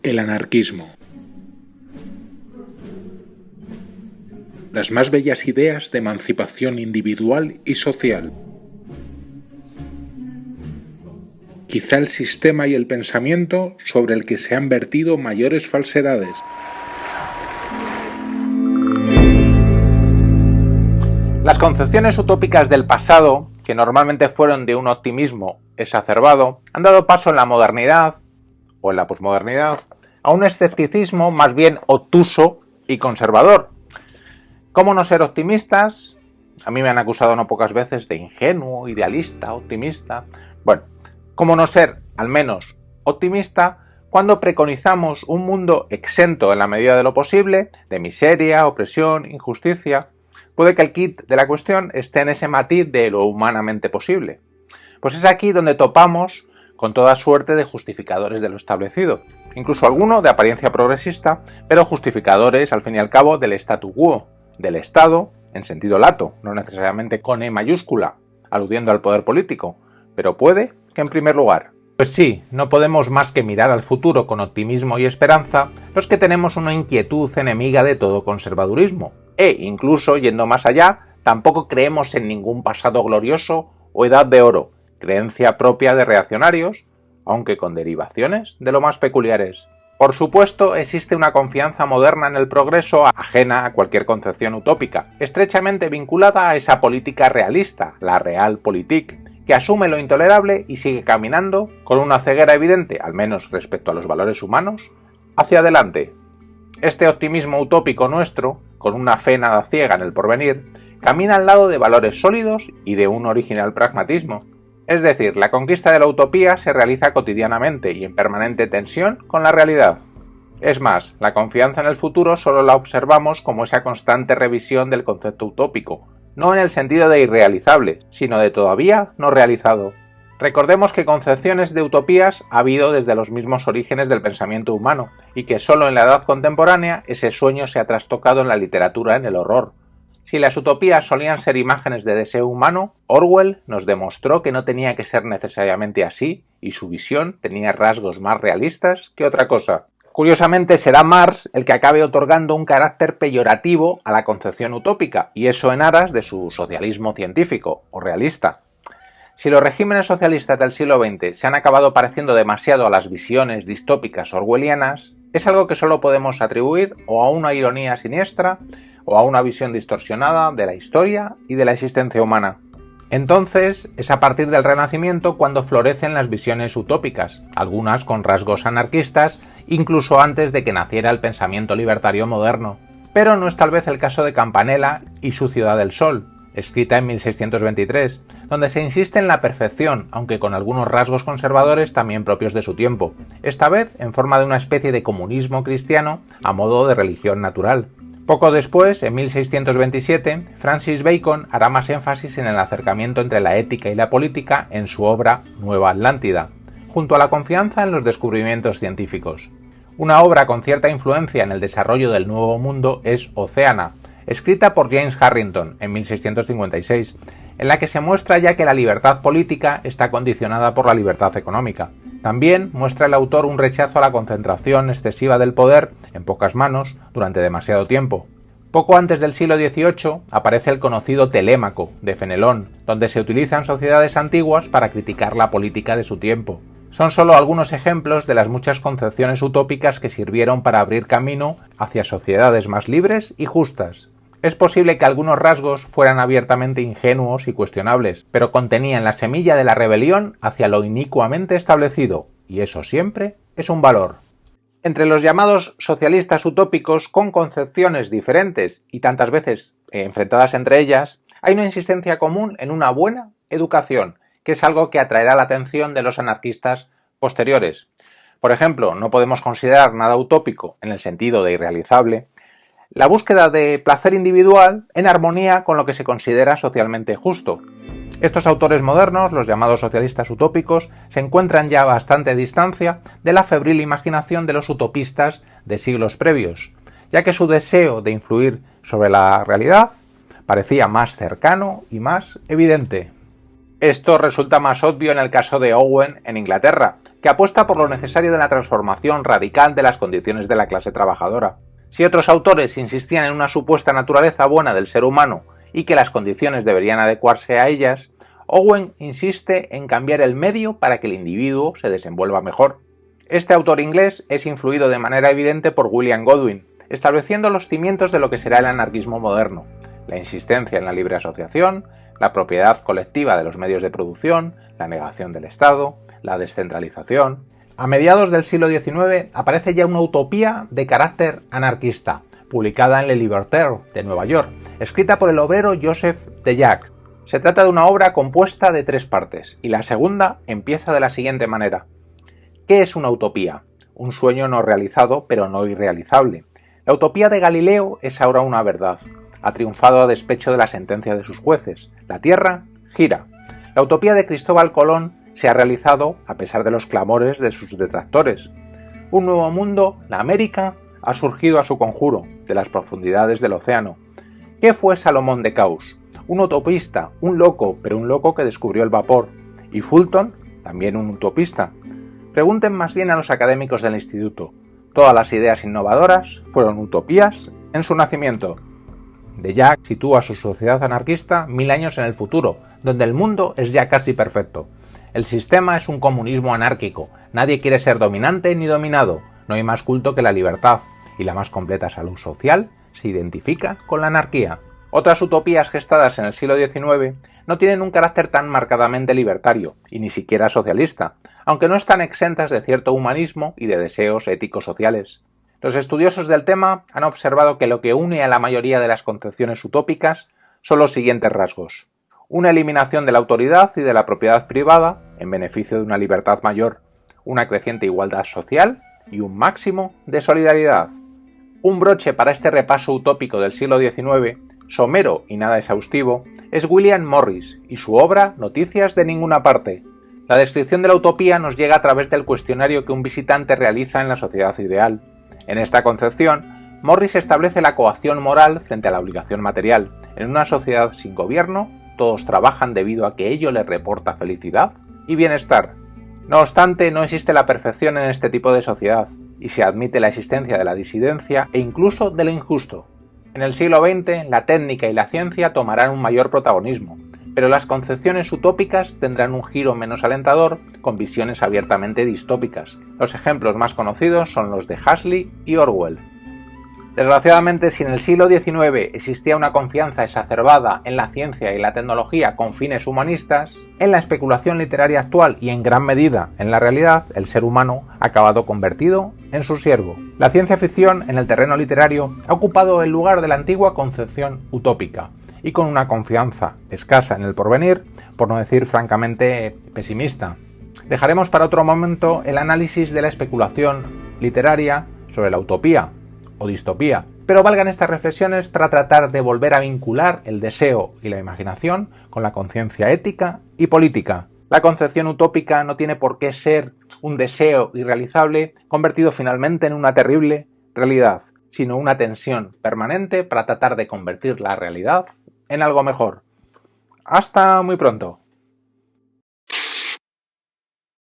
El anarquismo. Las más bellas ideas de emancipación individual y social. Quizá el sistema y el pensamiento sobre el que se han vertido mayores falsedades. Las concepciones utópicas del pasado, que normalmente fueron de un optimismo exacerbado, han dado paso en la modernidad, o en la posmodernidad, a un escepticismo más bien obtuso y conservador. ¿Cómo no ser optimistas? A mí me han acusado no pocas veces de ingenuo, idealista, optimista. Bueno, ¿cómo no ser, al menos, optimista cuando preconizamos un mundo exento en la medida de lo posible de miseria, opresión, injusticia? Puede que el kit de la cuestión esté en ese matiz de lo humanamente posible. Pues es aquí donde topamos con toda suerte de justificadores de lo establecido, incluso alguno de apariencia progresista, pero justificadores al fin y al cabo del statu quo, del Estado en sentido lato, no necesariamente con E mayúscula, aludiendo al poder político, pero puede que en primer lugar. Pues sí, no podemos más que mirar al futuro con optimismo y esperanza los que tenemos una inquietud enemiga de todo conservadurismo. E, incluso yendo más allá, tampoco creemos en ningún pasado glorioso o edad de oro, creencia propia de reaccionarios, aunque con derivaciones de lo más peculiares. Por supuesto, existe una confianza moderna en el progreso ajena a cualquier concepción utópica, estrechamente vinculada a esa política realista, la Realpolitik, que asume lo intolerable y sigue caminando con una ceguera evidente, al menos respecto a los valores humanos, hacia adelante. Este optimismo utópico nuestro, con una fe nada ciega en el porvenir, camina al lado de valores sólidos y de un original pragmatismo. Es decir, la conquista de la utopía se realiza cotidianamente y en permanente tensión con la realidad. Es más, la confianza en el futuro solo la observamos como esa constante revisión del concepto utópico, no en el sentido de irrealizable, sino de todavía no realizado. Recordemos que concepciones de utopías ha habido desde los mismos orígenes del pensamiento humano, y que solo en la edad contemporánea ese sueño se ha trastocado en la literatura en el horror. Si las utopías solían ser imágenes de deseo humano, Orwell nos demostró que no tenía que ser necesariamente así, y su visión tenía rasgos más realistas que otra cosa. Curiosamente será Marx el que acabe otorgando un carácter peyorativo a la concepción utópica, y eso en aras de su socialismo científico o realista. Si los regímenes socialistas del siglo XX se han acabado pareciendo demasiado a las visiones distópicas orwellianas, es algo que solo podemos atribuir o a una ironía siniestra o a una visión distorsionada de la historia y de la existencia humana. Entonces, es a partir del Renacimiento cuando florecen las visiones utópicas, algunas con rasgos anarquistas, incluso antes de que naciera el pensamiento libertario moderno. Pero no es tal vez el caso de Campanella y su Ciudad del Sol, escrita en 1623, donde se insiste en la perfección, aunque con algunos rasgos conservadores también propios de su tiempo, esta vez en forma de una especie de comunismo cristiano a modo de religión natural. Poco después, en 1627, Francis Bacon hará más énfasis en el acercamiento entre la ética y la política en su obra Nueva Atlántida, junto a la confianza en los descubrimientos científicos. Una obra con cierta influencia en el desarrollo del Nuevo Mundo es Océana, escrita por James Harrington en 1656, en la que se muestra ya que la libertad política está condicionada por la libertad económica. También muestra el autor un rechazo a la concentración excesiva del poder en pocas manos durante demasiado tiempo. Poco antes del siglo XVIII aparece el conocido Telémaco, de Fenelón, donde se utilizan sociedades antiguas para criticar la política de su tiempo. Son solo algunos ejemplos de las muchas concepciones utópicas que sirvieron para abrir camino hacia sociedades más libres y justas. Es posible que algunos rasgos fueran abiertamente ingenuos y cuestionables, pero contenían la semilla de la rebelión hacia lo inicuamente establecido, y eso siempre es un valor. Entre los llamados socialistas utópicos con concepciones diferentes y tantas veces enfrentadas entre ellas, hay una insistencia común en una buena educación, que es algo que atraerá la atención de los anarquistas posteriores. Por ejemplo, no podemos considerar nada utópico en el sentido de irrealizable la búsqueda de placer individual en armonía con lo que se considera socialmente justo. Estos autores modernos, los llamados socialistas utópicos, se encuentran ya a bastante distancia de la febril imaginación de los utopistas de siglos previos, ya que su deseo de influir sobre la realidad parecía más cercano y más evidente. Esto resulta más obvio en el caso de Owen en Inglaterra, que apuesta por lo necesario de la transformación radical de las condiciones de la clase trabajadora. Si otros autores insistían en una supuesta naturaleza buena del ser humano y que las condiciones deberían adecuarse a ellas, Owen insiste en cambiar el medio para que el individuo se desenvuelva mejor. Este autor inglés es influido de manera evidente por William Godwin, estableciendo los cimientos de lo que será el anarquismo moderno: la insistencia en la libre asociación, la propiedad colectiva de los medios de producción, la negación del Estado, la descentralización. A mediados del siglo XIX aparece ya una utopía de carácter anarquista, publicada en Le Libertaire de Nueva York, escrita por el obrero Joseph de Jacques. Se trata de una obra compuesta de 3 partes, y la segunda empieza de la siguiente manera. ¿Qué es una utopía? Un sueño no realizado, pero no irrealizable. La utopía de Galileo es ahora una verdad. Ha triunfado a despecho de la sentencia de sus jueces. La Tierra gira. La utopía de Cristóbal Colón se ha realizado a pesar de los clamores de sus detractores. Un nuevo mundo, la América, ha surgido a su conjuro, de las profundidades del océano. ¿Qué fue Salomón de Caus? Un utopista, un loco, pero un loco que descubrió el vapor. ¿Y Fulton? También un utopista. Pregunten más bien a los académicos del instituto. Todas las ideas innovadoras fueron utopías en su nacimiento. De Jacques sitúa su sociedad anarquista 1000 años en el futuro, donde el mundo es ya casi perfecto. El sistema es un comunismo anárquico. Nadie quiere ser dominante ni dominado. No hay más culto que la libertad, y la más completa salud social se identifica con la anarquía. Otras utopías gestadas en el siglo XIX no tienen un carácter tan marcadamente libertario, y ni siquiera socialista, aunque no están exentas de cierto humanismo y de deseos éticos sociales. Los estudiosos del tema han observado que lo que une a la mayoría de las concepciones utópicas son los siguientes rasgos: una eliminación de la autoridad y de la propiedad privada en beneficio de una libertad mayor, una creciente igualdad social y un máximo de solidaridad. Un broche para este repaso utópico del siglo XIX, somero y nada exhaustivo, es William Morris y su obra Noticias de ninguna parte. La descripción de la utopía nos llega a través del cuestionario que un visitante realiza en la sociedad ideal. En esta concepción, Morris establece la coacción moral frente a la obligación material. En una sociedad sin gobierno, todos trabajan debido a que ello les reporta felicidad y bienestar. No obstante, no existe la perfección en este tipo de sociedad, y se admite la existencia de la disidencia e incluso de lo injusto. En el siglo XX, la técnica y la ciencia tomarán un mayor protagonismo, pero las concepciones utópicas tendrán un giro menos alentador con visiones abiertamente distópicas. Los ejemplos más conocidos son los de Huxley y Orwell. Desgraciadamente, si en el siglo XIX existía una confianza exacerbada en la ciencia y la tecnología con fines humanistas, en la especulación literaria actual y en gran medida en la realidad, el ser humano ha acabado convertido en su siervo. La ciencia ficción en el terreno literario ha ocupado el lugar de la antigua concepción utópica, y con una confianza escasa en el porvenir, por no decir francamente pesimista. Dejaremos para otro momento el análisis de la especulación literaria sobre la utopía o distopía, pero valgan estas reflexiones para tratar de volver a vincular el deseo y la imaginación con la conciencia ética y política. La concepción utópica no tiene por qué ser un deseo irrealizable convertido finalmente en una terrible realidad, sino una tensión permanente para tratar de convertir la realidad en algo mejor. Hasta muy pronto.